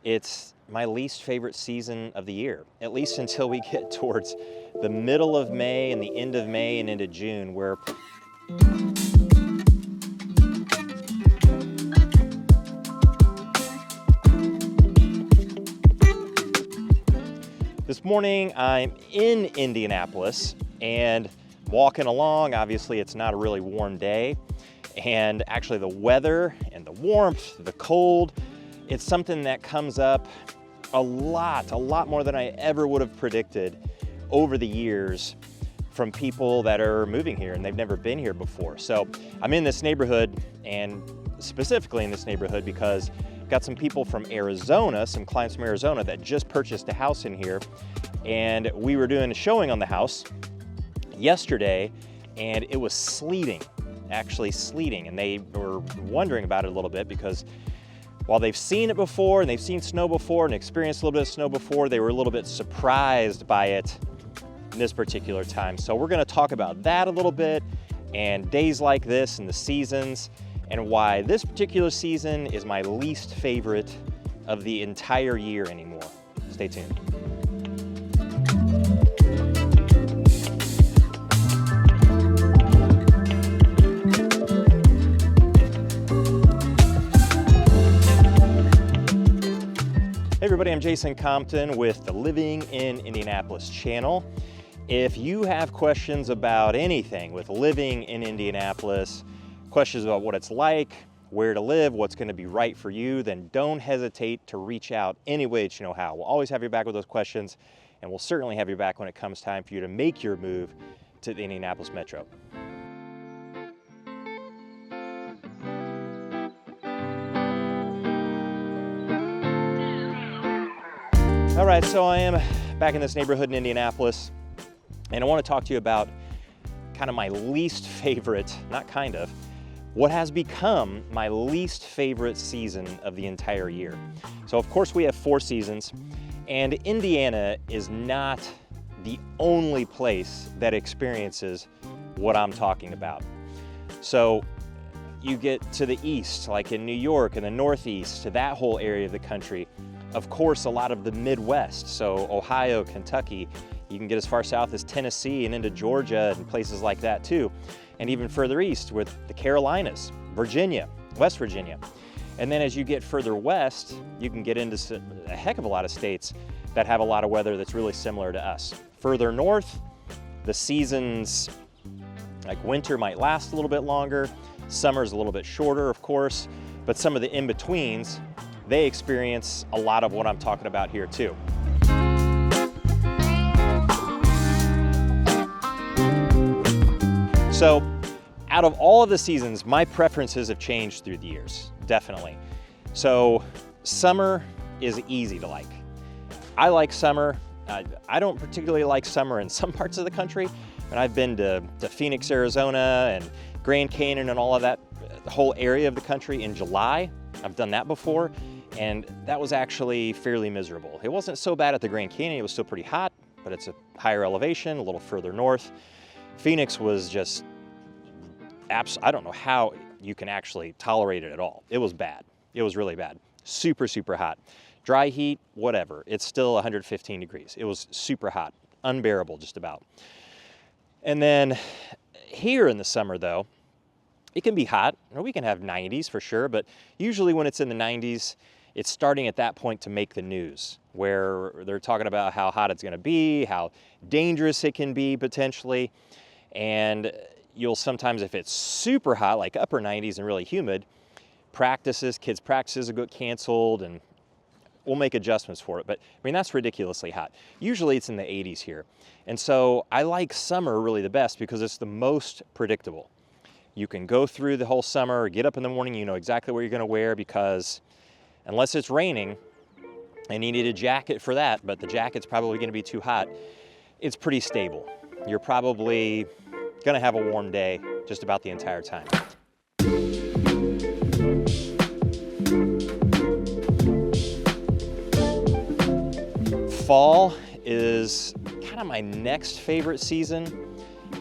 It's my least favorite season of the year, at least until we get towards the middle of May and the end of May and into June, where this morning I'm in Indianapolis and walking along. Obviously it's not a really warm day, and actually the weather and the warmth, the cold, it's something that comes up a lot more than I ever would have predicted over the years from people that are moving here and they've never been here before. So I'm in this neighborhood, and specifically in this neighborhood because I've got some people from Arizona, some clients from Arizona that just purchased a house in here, and we were doing a showing on the house yesterday, and it was sleeting, actually sleeting, and they were wondering about it a little bit because while they've seen it before and they've seen snow before and experienced a little bit of snow before, they were a little bit surprised by it this particular time. So we're gonna talk about that a little bit, and days like this and the seasons, and why this particular season is my least favorite of the entire year anymore. Stay tuned. Hey everybody, I'm Jason Compton with the Living in Indianapolis channel. If you have questions about anything with living in Indianapolis, questions about what it's like, where to live, what's going to be right for you, then don't hesitate to reach out any way that you know how. We'll always have your back with those questions, and we'll certainly have your back when it comes time for you to make your move to the Indianapolis Metro. All right, so I am back in this neighborhood in Indianapolis, and I want to talk to you about kind of my least favorite, not kind of, what has become my least favorite season of the entire year. So of course we have 4 seasons, and Indiana is not the only place that experiences what I'm talking about. So you get to the east, like in New York and the Northeast, to that whole area of the country. Of course, a lot of the Midwest, so Ohio, Kentucky, you can get as far south as Tennessee and into Georgia and places like that too. And even further east with the Carolinas, Virginia, West Virginia. And then as you get further west, you can get into a heck of a lot of states that have a lot of weather that's really similar to us. Further north, the seasons, like winter might last a little bit longer, summer's a little bit shorter, of course, but some of the in-betweens, they experience a lot of what I'm talking about here too. So out of all of the seasons, my preferences have changed through the years, definitely. So summer is easy to like. I like summer. I don't particularly like summer in some parts of the country, and I've been to Phoenix, Arizona, and Grand Canyon and all of that, the whole area of the country in July. I've done that before, and that was actually fairly miserable. It wasn't so bad at the Grand Canyon. It was still pretty hot, but it's a higher elevation, a little further north. Phoenix was just, I don't know how you can actually tolerate it at all. It was bad. It was really bad. Super, super hot. Dry heat, whatever. It's still 115 degrees. It was super hot, unbearable just about. And then here in the summer though, it can be hot, or we can have 90s for sure, but usually when it's in the 90s, it's starting at that point to make the news, where they're talking about how hot it's gonna be, how dangerous it can be potentially, and you'll sometimes, if it's super hot, like upper 90s and really humid, kids' practices will get canceled, and we'll make adjustments for it. But I mean, that's ridiculously hot. Usually it's in the 80s here. And so I like summer really the best because it's the most predictable. You can go through the whole summer, get up in the morning, you know exactly what you're gonna wear, because unless it's raining and you need a jacket for that, but the jacket's probably gonna be too hot, it's pretty stable. You're probably gonna have a warm day just about the entire time. Fall is kind of my next favorite season.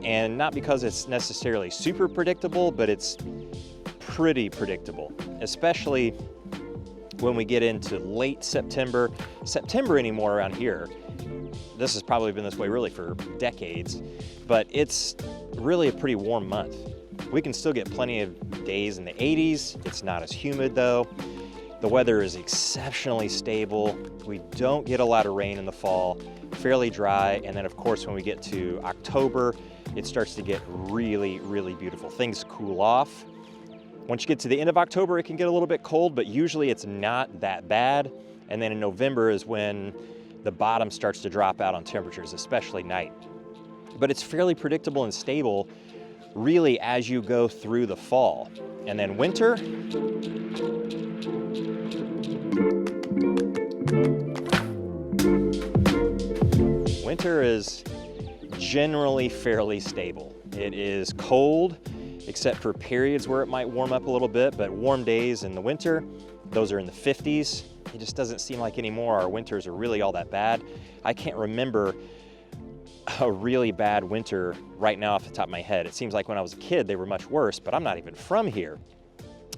And not because it's necessarily super predictable, but it's pretty predictable, especially When we get into late September anymore around here, this has probably been this way really for decades, but it's really a pretty warm month. We can still get plenty of days in the 80s. It's not as humid though. The weather is exceptionally stable. We don't get a lot of rain in the fall, fairly dry. And then of course, when we get to October, it starts to get really, really beautiful. Things cool off. Once you get to the end of October, it can get a little bit cold, but usually it's not that bad. And then in November is when the bottom starts to drop out on temperatures, especially night. But it's fairly predictable and stable really as you go through the fall. And then winter, winter is generally fairly stable. It is cold, except for periods where it might warm up a little bit, but warm days in the winter, those are in the 50s. It just doesn't seem like anymore our winters are really all that bad. I can't remember a really bad winter right now off the top of my head. It seems like when I was a kid, they were much worse, but I'm not even from here.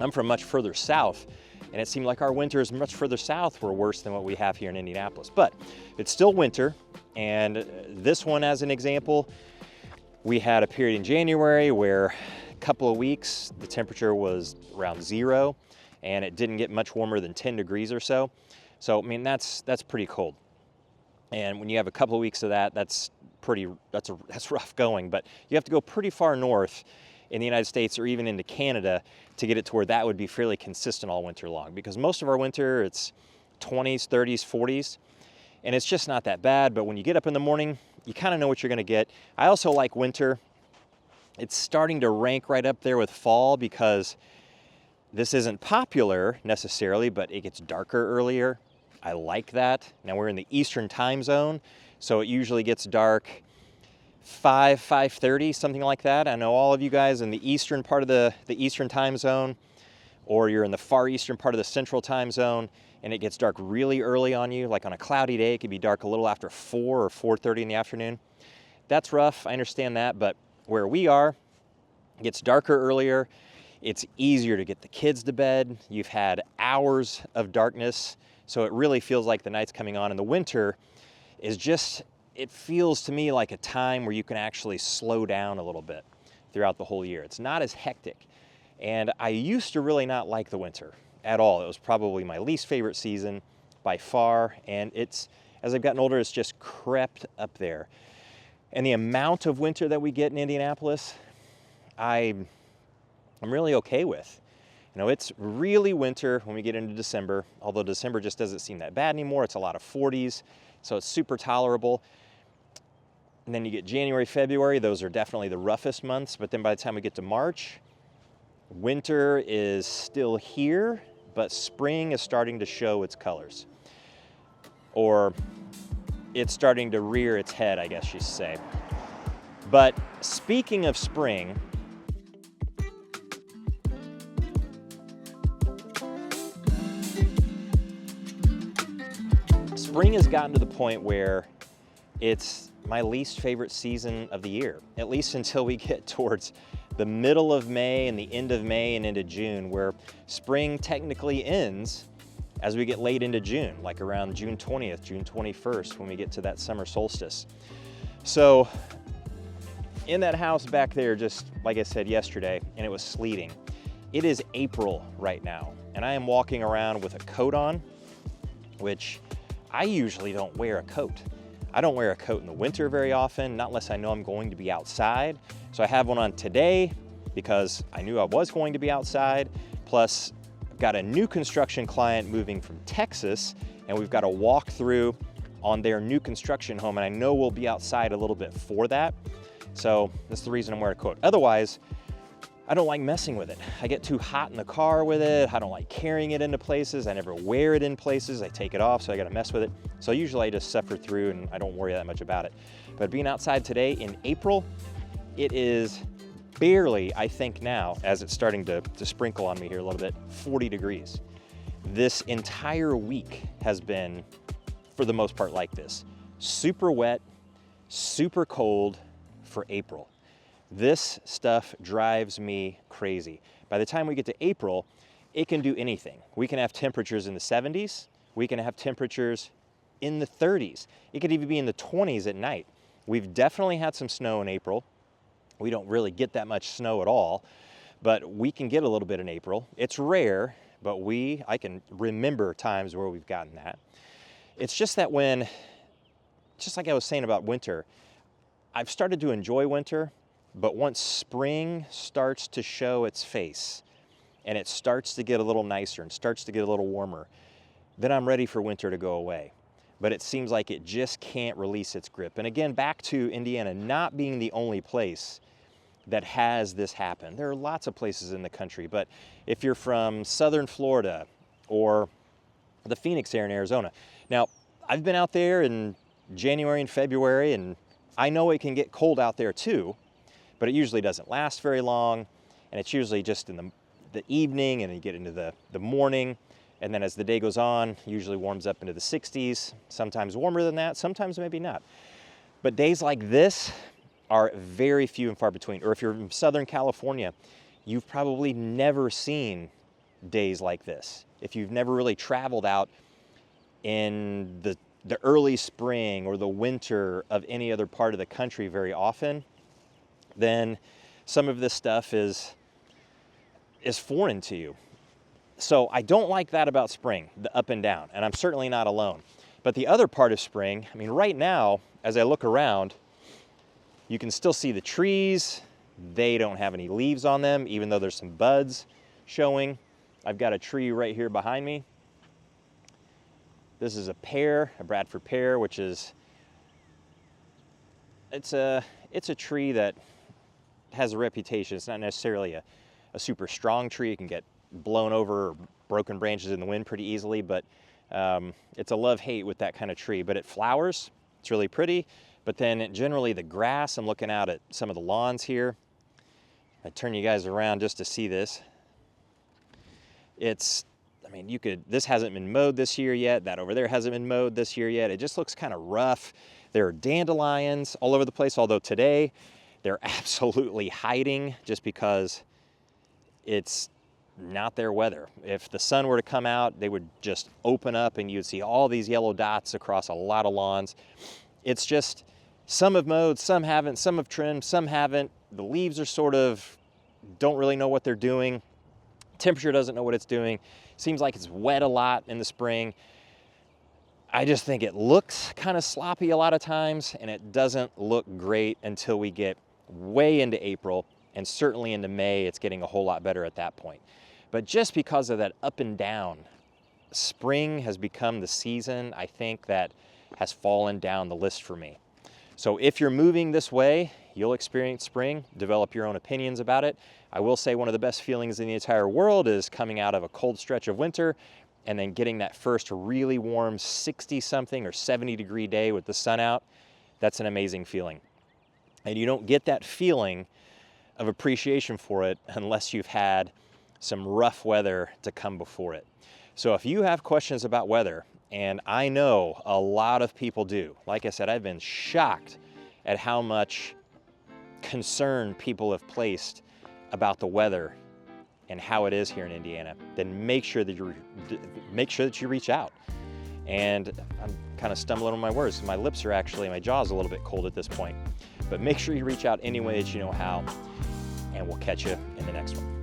I'm from much further south, and it seemed like our winters much further south were worse than what we have here in Indianapolis. But it's still winter, and this one as an example, we had a period in January where a couple of weeks, the temperature was around 0, and it didn't get much warmer than 10 degrees or so. So, I mean, that's pretty cold. And when you have a couple of weeks of that, that's rough going, but you have to go pretty far north in the United States or even into Canada to get it to where that would be fairly consistent all winter long, because most of our winter, it's 20s, 30s, 40s, and it's just not that bad. But when you get up in the morning, you kind of know what you're going to get. I also like winter. It's starting to rank right up there with fall because this isn't popular necessarily, but it gets darker earlier. I like that. Now we're in the Eastern time zone, so it usually gets dark 5:30, something like that. I know all of you guys in the eastern part of the Eastern time zone, or you're in the far eastern part of the Central time zone, and it gets dark really early on you. Like on a cloudy day, it could be dark a little after 4 or 4:30 in the afternoon. That's rough, I understand that, but where we are, it gets darker earlier. It's easier to get the kids to bed. You've had hours of darkness, so it really feels like the night's coming on. And the winter is just, it feels to me like a time where you can actually slow down a little bit throughout the whole year. It's not as hectic. And I used to really not like the winter at all. It was probably my least favorite season by far. And it's, as I've gotten older, it's just crept up there. And the amount of winter that we get in Indianapolis, I'm really okay with. You know, it's really winter when we get into December, although December just doesn't seem that bad anymore. It's a lot of 40s, so it's super tolerable. And then you get January, February, those are definitely the roughest months, but then by the time we get to March, winter is still here, but spring is starting to show its colors. Or it's starting to rear its head, I guess you should say. But speaking of spring, spring has gotten to the point where it's my least favorite season of the year, at least until we get towards the middle of May and the end of May and into June, where spring technically ends as we get late into June, like around June 20th, June 21st, when we get to that summer solstice. So in that house back there, just like I said yesterday, and it was sleeting, it is April right now, and I am walking around with a coat on, which I usually don't wear a coat. I don't wear a coat in the winter very often, not unless I know I'm going to be outside. So I have one on today because I knew I was going to be outside. Plus, I've got a new construction client moving from Texas, and we've got a walkthrough on their new construction home, and I know we'll be outside a little bit for that. So that's the reason I'm wearing a coat. Otherwise, I don't like messing with it. I get too hot in the car with it. I don't like carrying it into places. I never wear it in places. I take it off, so I gotta mess with it. So usually I just suffer through and I don't worry that much about it. But being outside today in April, it is barely, I think now, as it's starting to sprinkle on me here a little bit, 40 degrees. This entire week has been, for the most part, like this. Super wet, super cold for April. This stuff drives me crazy. By the time we get to April, it can do anything. We can have temperatures in the 70s. We can have temperatures in the 30s. It could even be in the 20s at night. We've definitely had some snow in April. We don't really get that much snow at all, but we can get a little bit in April. It's rare, but I can remember times where we've gotten that. It's just that just like I was saying about winter, I've started to enjoy winter, but once spring starts to show its face and it starts to get a little nicer and starts to get a little warmer, then I'm ready for winter to go away. But it seems like it just can't release its grip. And again, back to Indiana not being the only place that has this happen. There are lots of places in the country, but if you're from southern Florida or the Phoenix area in Arizona. Now, I've been out there in January and February, and I know it can get cold out there too, but it usually doesn't last very long, and it's usually just in the evening, and you get into the morning, and then as the day goes on, usually warms up into the 60s, sometimes warmer than that, sometimes maybe not. But days like this are very few and far between. Or if you're in Southern California, you've probably never seen days like this. If you've never really traveled out in the early spring or the winter of any other part of the country very often, then some of this stuff is foreign to you. So I don't like that about spring, the up and down, and I'm certainly not alone. But the other part of spring, I mean, right now, as I look around, you can still see the trees. They don't have any leaves on them, even though there's some buds showing. I've got a tree right here behind me. This is a pear, a Bradford pear, which is, it's a tree that has a reputation. It's not necessarily a super strong tree. It can get blown over or broken branches in the wind pretty easily, but it's a love-hate with that kind of tree. But it flowers, it's really pretty. But then generally the grass, I'm looking out at some of the lawns here. I turn you guys around just to see this. This hasn't been mowed this year yet. That over there hasn't been mowed this year yet. It just looks kind of rough. There are dandelions all over the place, although today they're absolutely hiding just because it's not their weather. If the sun were to come out, they would just open up and you'd see all these yellow dots across a lot of lawns. It's just, some have mowed, some haven't, some have trimmed, some haven't. The leaves are don't really know what they're doing. Temperature doesn't know what it's doing. Seems like it's wet a lot in the spring. I just think it looks kind of sloppy a lot of times, and it doesn't look great until we get way into April, and certainly into May, it's getting a whole lot better at that point. But just because of that up and down, spring has become the season, I think, that has fallen down the list for me. So if you're moving this way, you'll experience spring, develop your own opinions about it. I will say one of the best feelings in the entire world is coming out of a cold stretch of winter and then getting that first really warm 60-something or 70-degree day with the sun out. That's an amazing feeling. And you don't get that feeling of appreciation for it unless you've had some rough weather to come before it. So if you have questions about weather, and I know a lot of people do, like I said, I've been shocked at how much concern people have placed about the weather and how it is here in Indiana, then make sure that you reach out. And I'm kind of stumbling on my words. My jaw's a little bit cold at this point. But make sure you reach out any way that you know how, and we'll catch you in the next one.